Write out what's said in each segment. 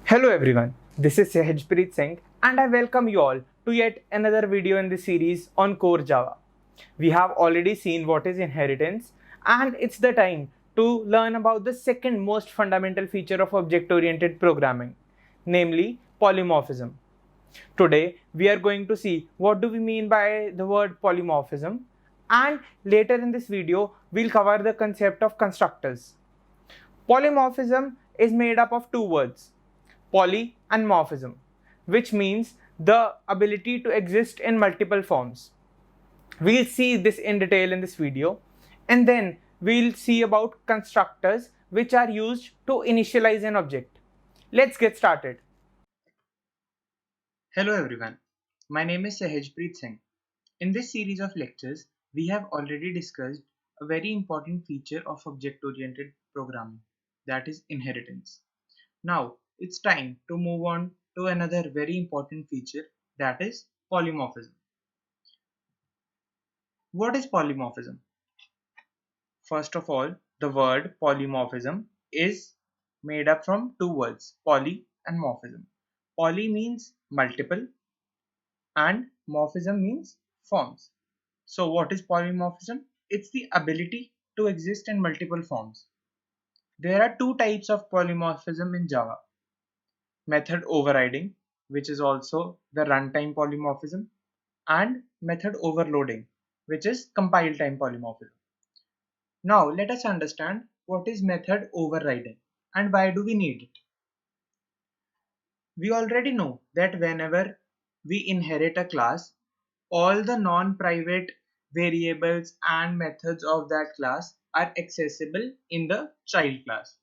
Hello everyone, this is Sahajpreet Singh and I welcome you all to yet another video in this series on Core Java. We have already seen what is inheritance and it's the time to learn about the second most fundamental feature of object-oriented programming, namely polymorphism. Today we are going to see what do we mean by the word polymorphism, and later in this video we'll cover the concept of constructors. Polymorphism is made up of two words, poly and morphism, which means the ability to exist in multiple forms. We'll see this in detail in this video, and then we'll see about constructors which are used to initialize an object. Let's get started. Hello everyone, my name is Sahajpreet Singh. In this series of lectures, we have already discussed a very important feature of object-oriented programming, that is inheritance. Now, it's time to move on to another very important feature, that is polymorphism. What is polymorphism? First of all, the word polymorphism is made up from two words, poly and morphism. Poly means multiple and morphism means forms. So what is polymorphism? It's the ability to exist in multiple forms. There are two types of polymorphism in Java. Method overriding, which is also the runtime polymorphism, and method overloading, which is compile time polymorphism. Now let us understand what is method overriding and why do we need it. We already know that whenever we inherit a class, all the non-private variables and methods of that class are accessible in the child class.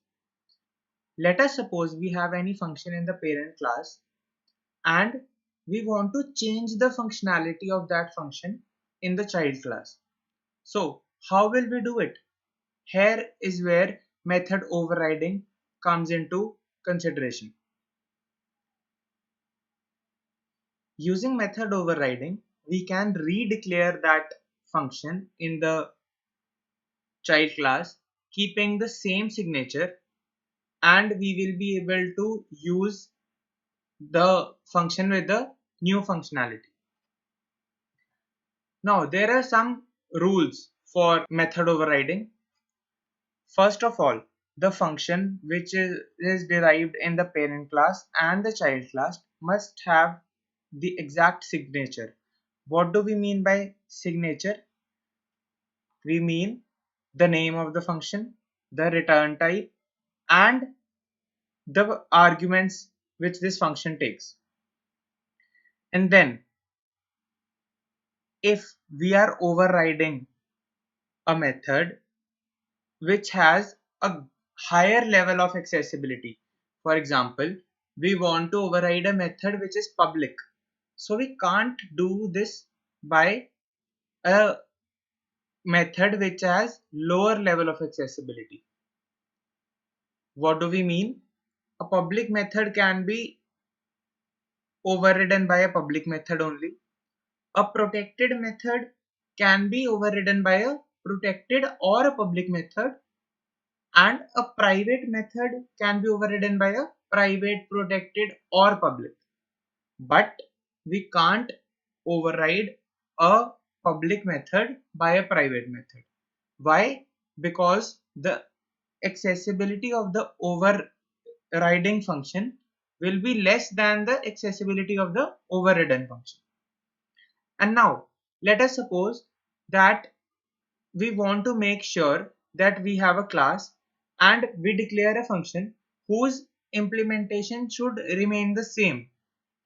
Let us suppose we have any function in the parent class and we want to change the functionality of that function in the child class. So how will we do it? Here is where method overriding comes into consideration. Using method overriding, we can redeclare that function in the child class, keeping the same signature, and we will be able to use the function with the new functionality. Now, there are some rules for method overriding. First of all, the function which is derived in the parent class and the child class must have the exact signature. What do we mean by signature? We mean the name of the function, the return type, and the arguments which this function takes. And then if we are overriding a method which has a higher level of accessibility, for example, we want to override a method which is public, so we can't do this by a method which has lower level of accessibility. What do we mean? A public method can be overridden by a public method only. A protected method can be overridden by a protected or a public method, and a private method can be overridden by a private, protected, or public. But we can't override a public method by a private method. Why? Because the accessibility of the overriding function will be less than the accessibility of the overridden function. And now let us suppose that we want to make sure that we have a class and we declare a function whose implementation should remain the same.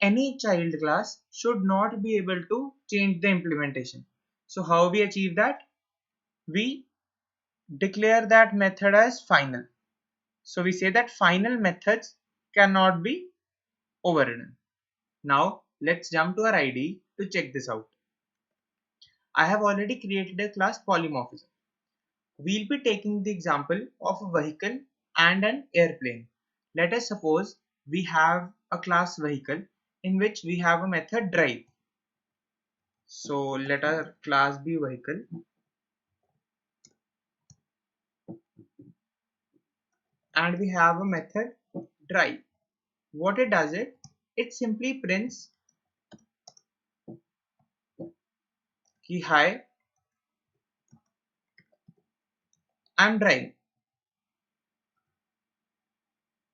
Any child class should not be able to change the implementation. So how we achieve that? We declare that method as final. So we say that final methods cannot be overridden. Now let's jump to our IDE to check this out. I have already created a class polymorphism. We'll be taking the example of a vehicle and an airplane. Let us suppose we have a class vehicle in which we have a method drive. So let our class be vehicle, and we have a method drive. what it does, it simply prints कि hi, I'm driving.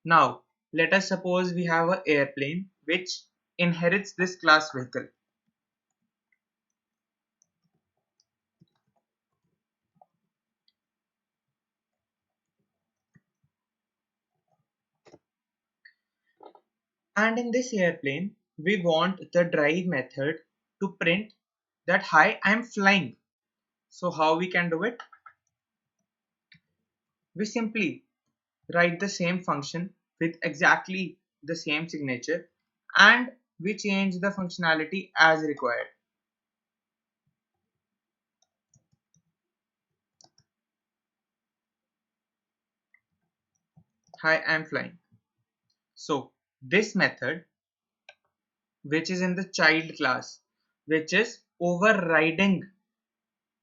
Now let us suppose we have an airplane which inherits this class vehicle. And in this airplane, we want the drive method to print that hi, I'm flying. So how we can do it? We simply write the same function with exactly the same signature and we change the functionality as required. Hi, I'm flying. So this method, which is in the child class, which is overriding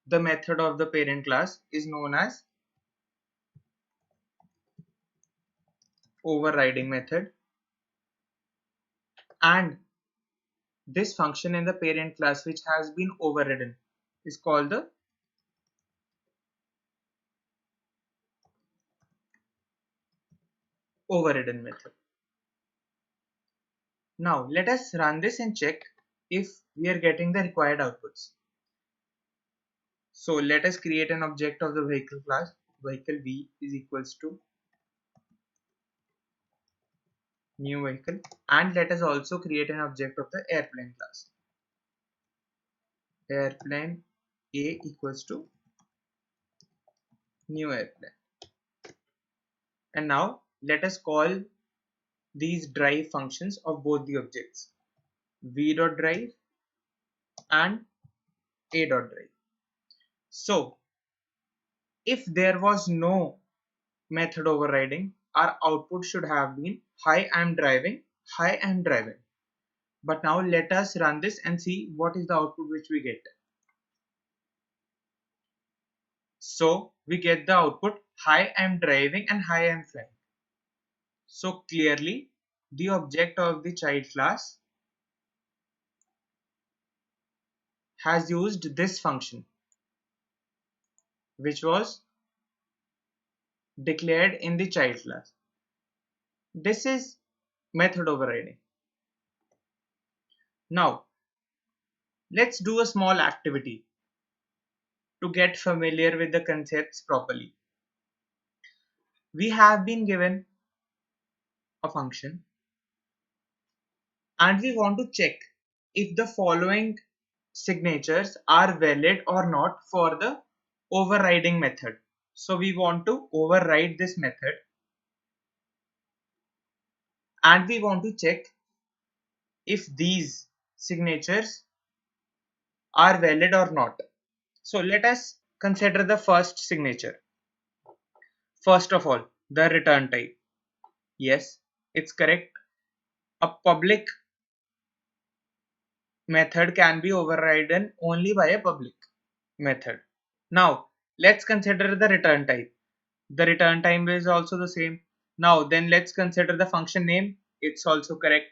the method of the parent class, is known as overriding method. And this function in the parent class which has been overridden is called the overridden method. Now let us run this and check if we are getting the required outputs. So let us create an object of the vehicle class. Vehicle v is equals to new vehicle, and let us also create an object of the airplane class. Airplane a equals to new airplane. And now let us call these drive functions of both the objects, v.drive and a.drive. So if there was no method overriding, our output should have been hi, I'm driving, hi, I'm driving. But now let us run this and see what is the output which we get. So we get the output hi, I'm driving and hi, I'm flying. So clearly the object of the child class has used this function which was declared in the child class. This is method overriding. Now let's do a small activity to get familiar with the concepts properly. We have been given a function and we want to check if the following signatures are valid or not for the overriding method. So we want to override this method and we want to check if these signatures are valid or not. So let us consider the first signature. First of all, the return type. Yes, it's correct. A public method can be overridden only by a public method. Now let's consider the return type. The return time is also the same. Now then let's consider the function name. It's also correct.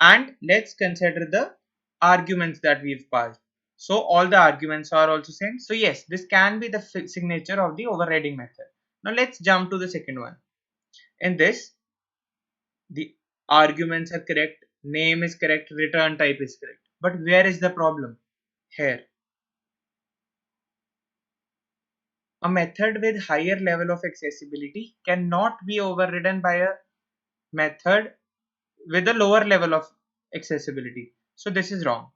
And let's consider the arguments that we've passed. So all the arguments are also same. So yes, this can be the signature of the overriding method. Now let's jump to the second one. In this, the arguments are correct, name is correct, return type is correct. But where is the problem? Here. A method with higher level of accessibility cannot be overridden by a method with a lower level of accessibility. So this is wrong.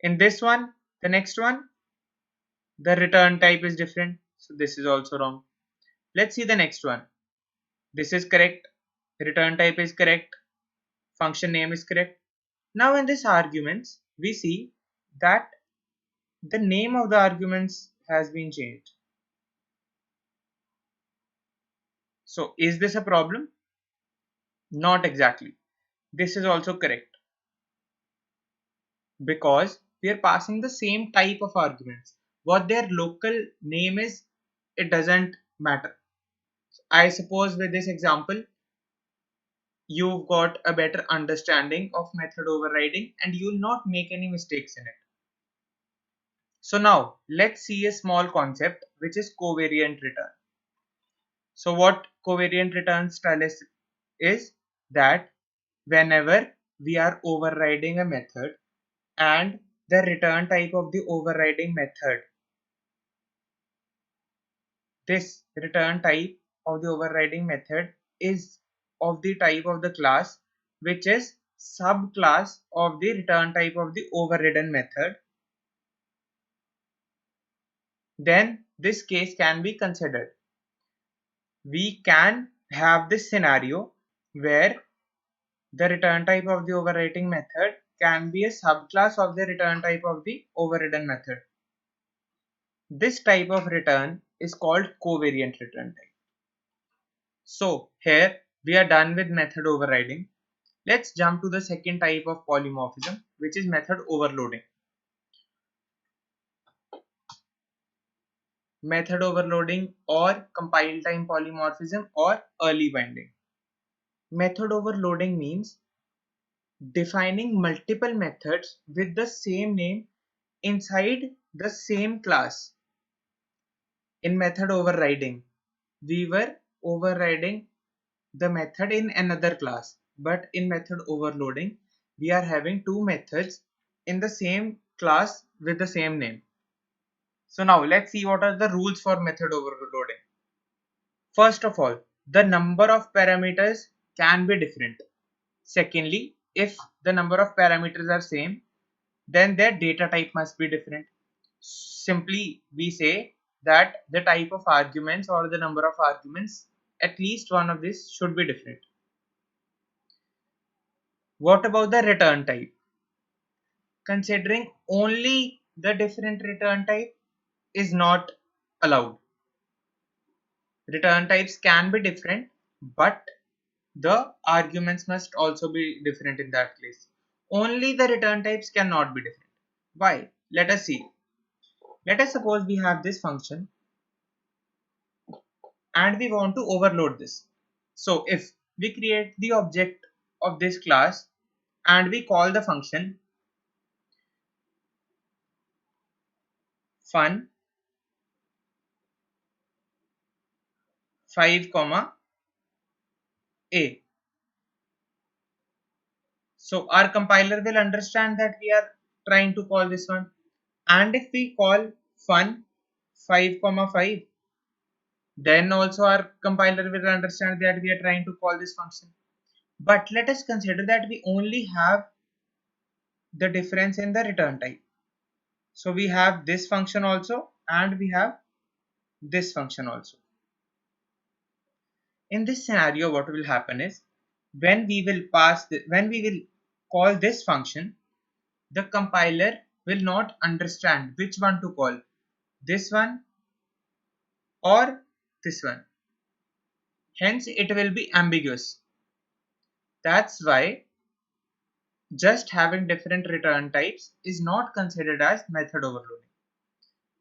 In this one, the next one, the return type is different. So this is also wrong. Let's see the next one. This is correct. Return type is correct. Function name is correct. Now in this arguments, we see that the name of the arguments has been changed. So is this a problem? Not exactly. This is also correct because we are passing the same type of arguments. What their local name is, it doesn't matter. I suppose with this example, you've got a better understanding of method overriding and you'll not make any mistakes in it. So now let's see a small concept which is covariant return. So what covariant return style is that whenever we are overriding a method and the return type of the overriding method, this return type of the overriding method is of the type of the class which is subclass of the return type of the overridden method, then this case can be considered. We can have this scenario where the return type of the overriding method can be a subclass of the return type of the overridden method. This type of return is called covariant return type. So here we are done with method overriding. Let's jump to the second type of polymorphism, which is method overloading. Method overloading or compile time polymorphism or early binding. Method overloading means defining multiple methods with the same name inside the same class. In method overriding, we were overriding the method in another class, but in method overloading, we are having two methods in the same class with the same name. So now let's see what are the rules for method overloading. First of all, the number of parameters can be different. Secondly, if the number of parameters are same, then their data type must be different. Simply, we say that the type of arguments or the number of arguments, at least one of these should be different. What about the return type? Considering only the different return type is not allowed. Return types can be different, but the arguments must also be different in that case. Only the return types cannot be different. Why? Let us see. Let us suppose we have this function and we want to overload this. So if we create the object of this class and we call the function fun 5 comma a. So our compiler will understand that we are trying to call this one, and if we call fun 5 comma 5, then also our compiler will understand that we are trying to call this function. But let us consider that we only have the difference in the return type. So we have this function also and we have this function also. In this scenario, what will happen is when we will call this function, the compiler will not understand which one to call, this one or this one. Hence it will be ambiguous. That's why just having different return types is not considered as method overloading.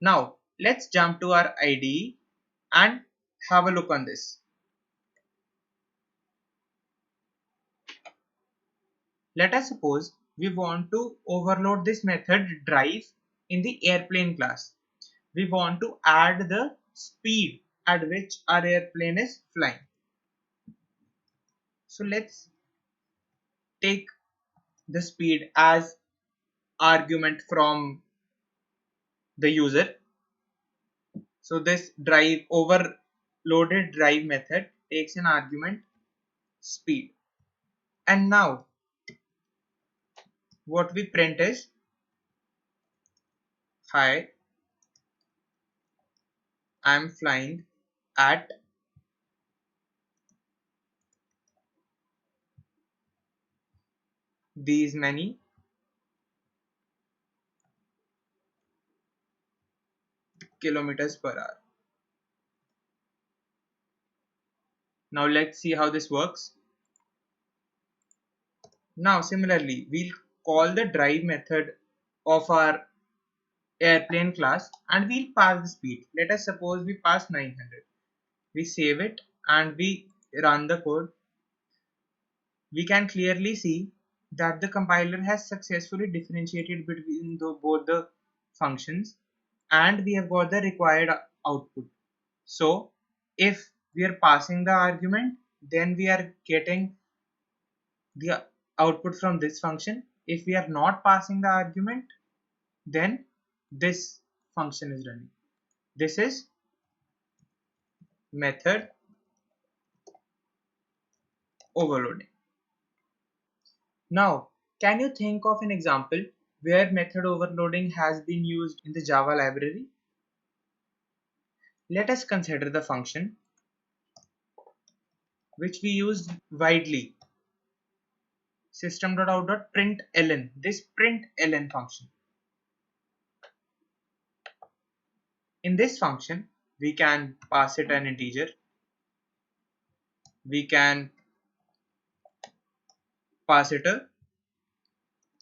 Now let's jump to our IDE and have a look on this. Let us suppose we want to overload this method drive in the airplane class. We want to add the speed at which our airplane is flying. So let's take the speed as argument from the user. So this drive overloaded drive method takes an argument speed. And now what we print is hi, I'm flying at these many kilometers per hour. Now let's see how this works. Now similarly, we'll call the drive method of our airplane class and we'll pass the speed. Let us suppose we pass 900. We save it and we run the code. we can clearly see that the compiler has successfully differentiated between both the functions, and we have got the required output. So if we are passing the argument, then we are getting the output from this function. If we are not passing the argument, then this function is running. This is method overloading. Now, can you think of an example where method overloading has been used in the Java library? Let us consider the function which we used widely, system.out.println, this println function. In this function, we can pass it an integer, we can pass it a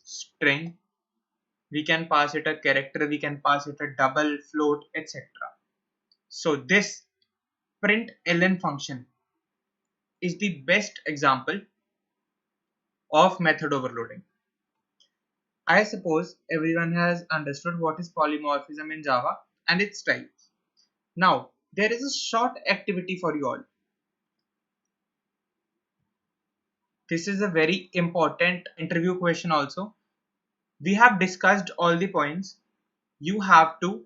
string, we can pass it a character, we can pass it a double, float, etc. So this println function is the best example of method overloading. I suppose everyone has understood what is polymorphism in Java and its types. Now, there is a short activity for you all. This is a very important interview question also. We have discussed all the points. You have to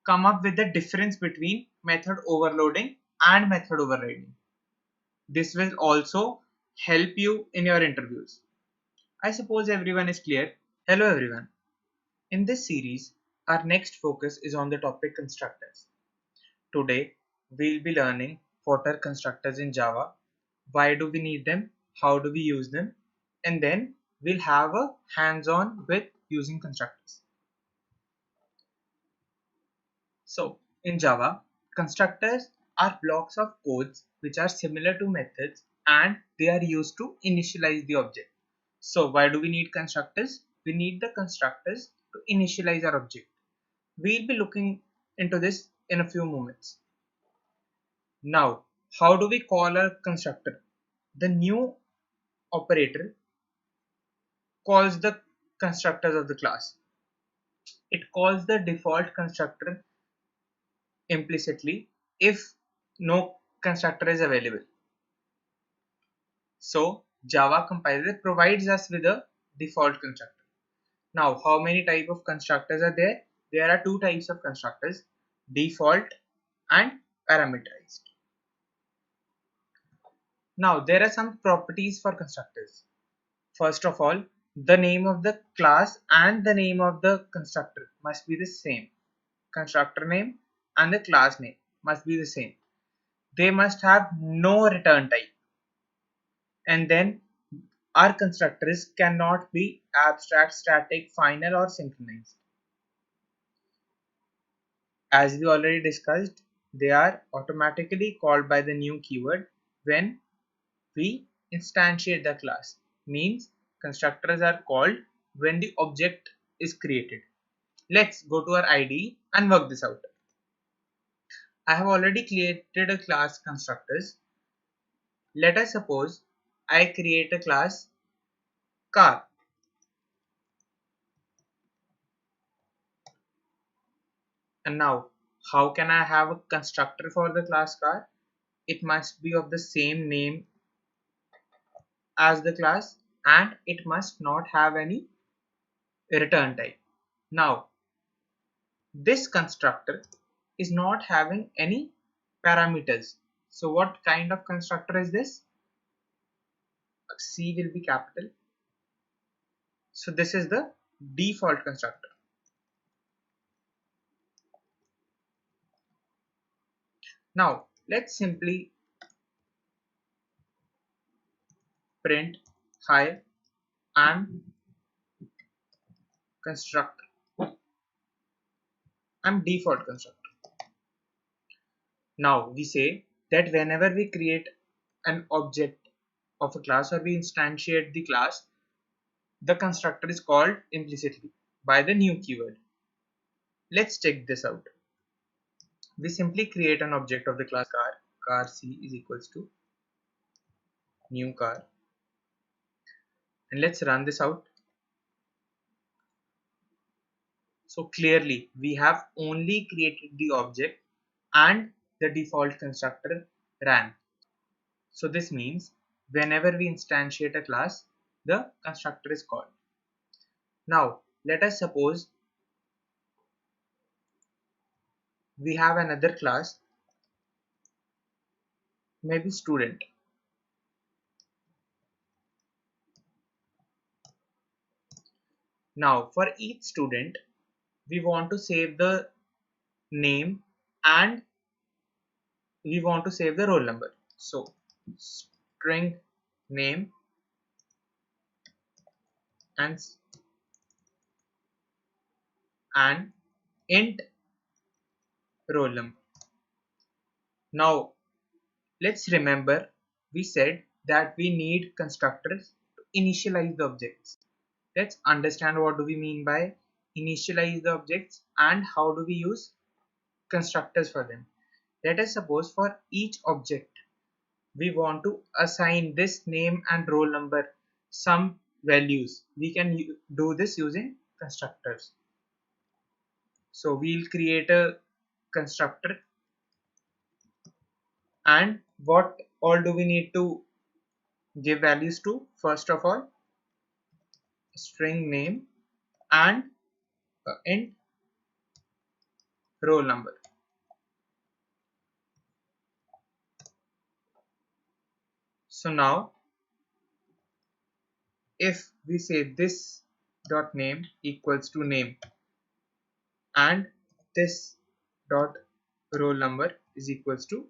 come up with the difference between method overloading and method overriding. This will also help you in your interviews. I suppose everyone is clear. Hello everyone. In this series, our next focus is on the topic constructors. Today, we'll be learning what are constructors in Java, why do we need them, how do we use them, and then we'll have a hands-on with using constructors. So, in Java, constructors are blocks of codes which are similar to methods and they are used to initialize the object. So, why do we need constructors? We need the constructors to initialize our object. We'll be looking into this in a few moments. Now, how do we call a constructor? The new operator calls the constructors of the class. It calls the default constructor implicitly if no constructor is available. So, Java compiler provides us with a default constructor. Now, how many types of constructors are there? There are two types of constructors, default and parameterized. Now, there are some properties for constructors. First of all, the name of the class and the name of the constructor must be the same. Constructor name and the class name must be the same. They must have no return type. And then our constructors cannot be abstract, static, final or synchronized. As we already discussed, they are automatically called by the new keyword when we instantiate the class. Means constructors are called when the object is created. Let's go to our IDE and work this out. I have already created a class constructors. Let us suppose I create a class car. And now, how can I have a constructor for the class car? It must be of the same name as the class and it must not have any return type. Now, this constructor is not having any parameters. So what kind of constructor is this? C will be capital. So this is the default constructor. Now let's simply print hi I'm constructor. I'm default constructor. Now we say that whenever we create an object of a class or we instantiate the class, the constructor is called implicitly by the new keyword. Let's check this out. We simply create an object of the class car. Car C is equals to new car. And let's run this out. So clearly we have only created the object and the default constructor ran. So this means whenever we instantiate a class, the constructor is called. Now let us suppose we have another class, maybe student. Now for each student, we want to save the name and we want to save the roll number. So string name and int roll number. Now let's remember we said that we need constructors to initialize the objects. Let's understand what do we mean by initialize the objects and how do we use constructors for them. Let us suppose for each object we want to assign this name and roll number some values. We can do this using constructors. So we'll create a constructor, and what all do we need to give values to? First of all, string name and int roll number. So now if we say this dot name equals to name and this dot roll number is equals to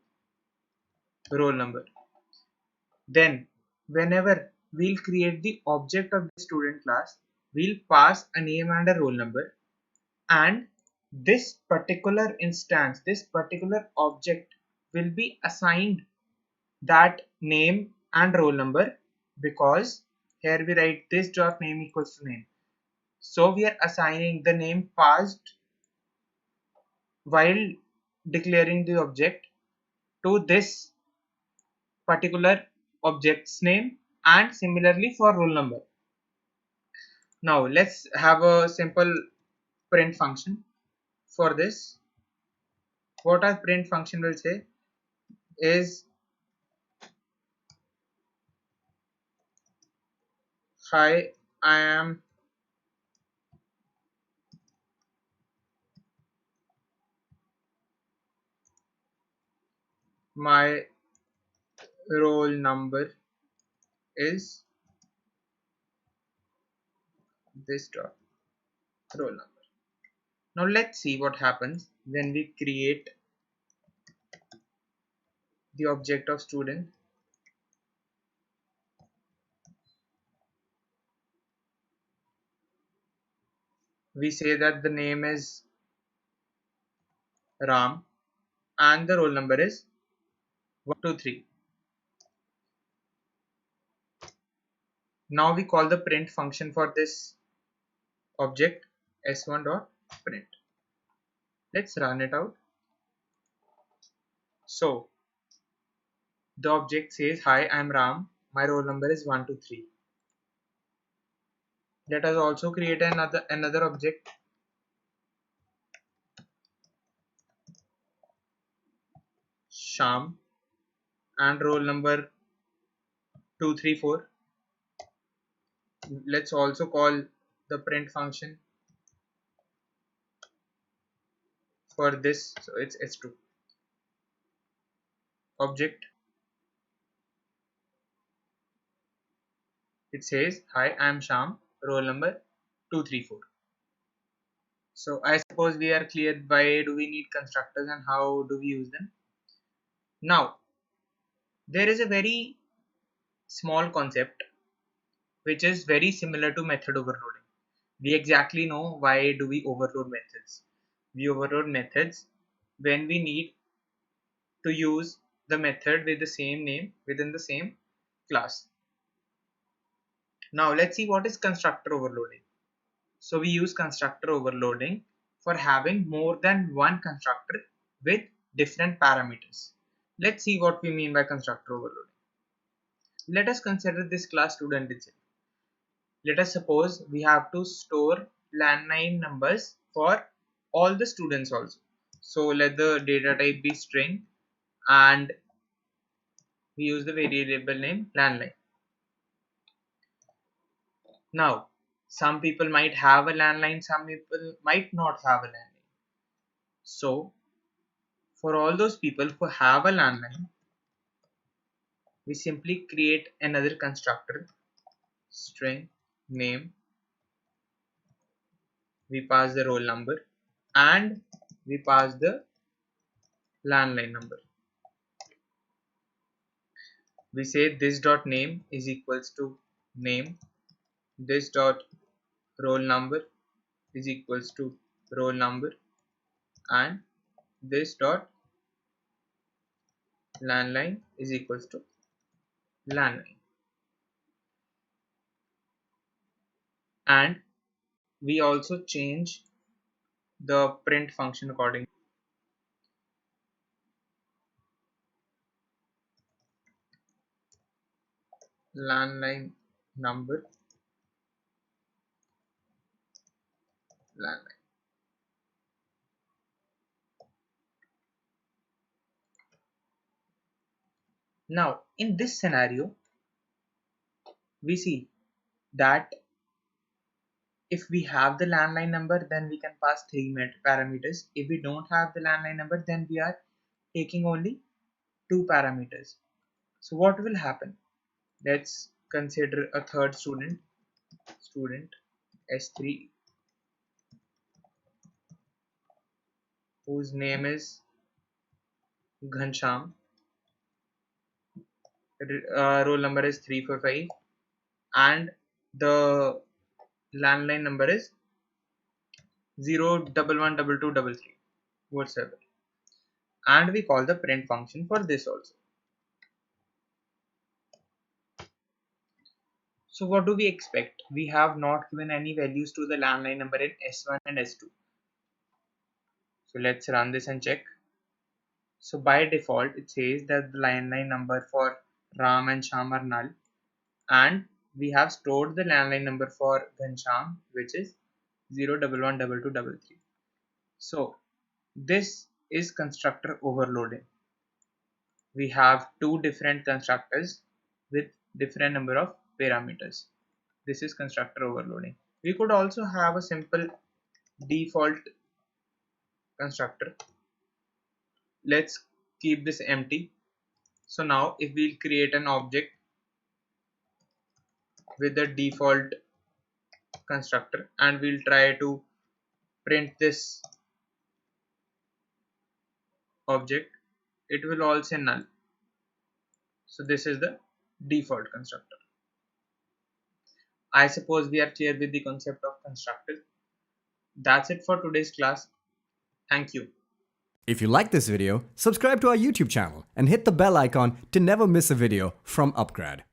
roll number, then whenever we'll create the object of the student class, we'll pass a name and a roll number, and this particular instance, this particular object will be assigned that name and roll number, because here we write this dot name equals to name. So we are assigning the name passed while declaring the object to this particular object's name, and similarly for roll number. Now let's have a simple print function for this. What our print function will say is, hi, I am my roll number is this dot roll number. Now let's see what happens when we create the object of student. We say that the name is Ram and the roll number is 123. Now we call the print function for this object s1.print. Let's run it out. So the object says, hi, I'm Ram, my roll number is 123. Let us also create another object, Sham, and roll number 234. Let's also call the print function for this, so it's s2 object. It says, hi, I'm Sham, roll number 234. So I suppose we are clear why do we need constructors and how do we use them. Now there is a very small concept which is very similar to method overloading. We exactly know why do we overload methods. We overload methods when we need to use the method with the same name within the same class. Now let's see what is constructor overloading. So we use constructor overloading for having more than one constructor with different parameters. Let's see what we mean by constructor overloading. Let us consider this class student itself. let us suppose we have to store landline numbers for all the students also. So let the data type be string and we use the variable name landline. Now, some people might have a landline, some people might not have a landline. So, for all those people who have a landline, we simply create another constructor, string name, we pass the roll number, and we pass the landline number. We say this dot name is equals to name, this dot roll number is equals to roll number, and this dot landline is equals to landline. And we also change the print function accordingly. Landline number, landline. Now, in this scenario, we see that if we have the landline number, then we can pass three parameters. If we don't have the landline number, then we are taking only two parameters. So what will happen? Let's consider a third student, student S3, whose name is Ghansham. Roll number is 345 and the landline number is 0112233 whatsoever, and we call the print function for this also. So what do we expect? We have not given any values to the landline number in S1 and S2. So let's run this and check. So by default it says that the landline number for Ram and Sham are null, and we have stored the landline number for Ghansham, which is 0112233. So this is constructor overloading. We have two different constructors with different number of parameters. This is constructor overloading. We could also have a simple default constructor. Let's keep this empty. So now if we'll create an object with the default constructor and we'll try to print this object, it will all say null. So this is the default constructor. I suppose we are clear with the concept of constructor. That's it for today's class. Thank you. If you like this video, subscribe to our YouTube channel and hit the bell icon to never miss a video from Upgrad.